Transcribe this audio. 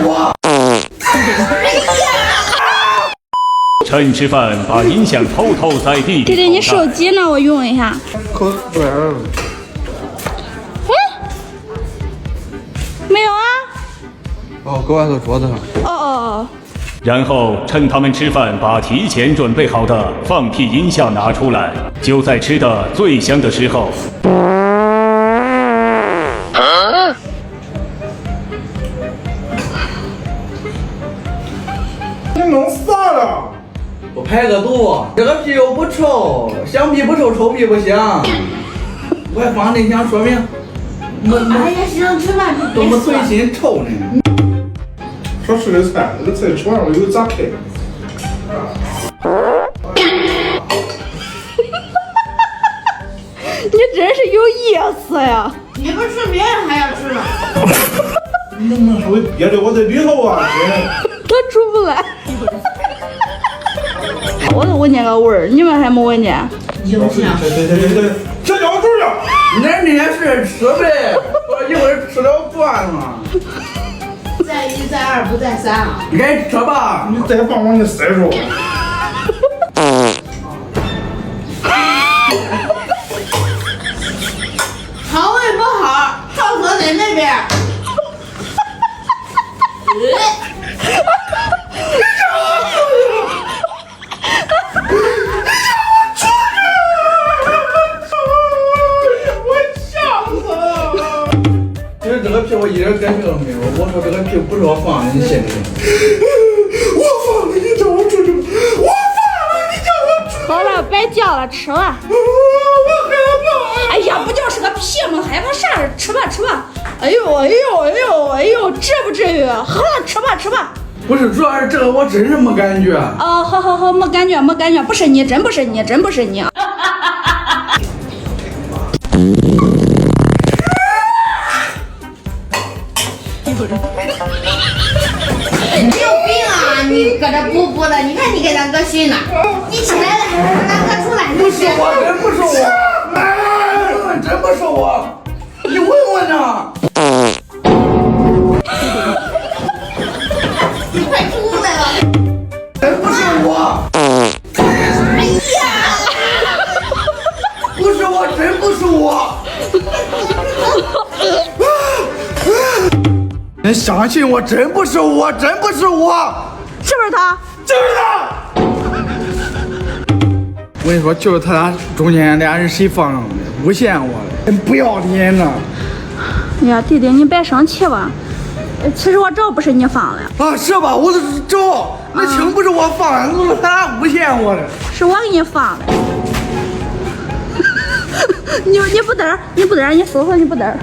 我。趁吃饭把音响偷偷在弟弟。弟弟，你手机呢？我用一下。可不来了。没有啊。哦，搁外头桌子上。哦。然后趁他们吃饭，把提前准备好的放屁音效拿出来，就在吃的最香的时候。你弄啥了？我排个毒，这个屁又不臭，香屁不臭，臭屁不香。我还放这想说明，哎呀，行，吃饭多么随心臭呢？说吃的菜，这个菜吃完了又咋开？你真是有意思呀！你不吃别人还要吃呢。你能不能稍微憋着我在里头啊？他出不来。我都闻见个味儿，你们还没闻见？影响。对，这叫主呀！那你也是吃呗，我一会儿吃了饭嘛。再一再二不再三啊！你该吃吧。你再放往你塞入。肠胃不好，上厕在那边。其实这个屁我一点感觉都没有。我说这个屁不是我放的，你信不信？我放了，你叫我出去！我放了，你叫我出去！好了，别叫了，吃吧。我害怕。哎呀，不就是个屁吗？害怕啥？吃吧，吃吧。哎呦，至不至于。好了，吃吧。不是，主要是这个我真是没感觉。哦，好，没感觉，不是你，真不是你。你有病啊！你搁这补的，你看你给他恶心的。你起来了，拿个出来。不是我，真不是我，真不是我，你问问呢？你快出来了！真不是我。哎呀！不是我，真不是我。你相信我，真不是我，真不是我，是不是他？就是他。我跟你说，就是他俩中间俩人谁放上的，诬陷我了，真不要脸呐！哎呀，弟弟，你别生气吧。其实我找不是你放的。啊，是吧？我都找，那清不是我放的，都是他俩诬陷我的。是我给你放的。你不嘚儿，你不嘚儿，你说说你不嘚儿。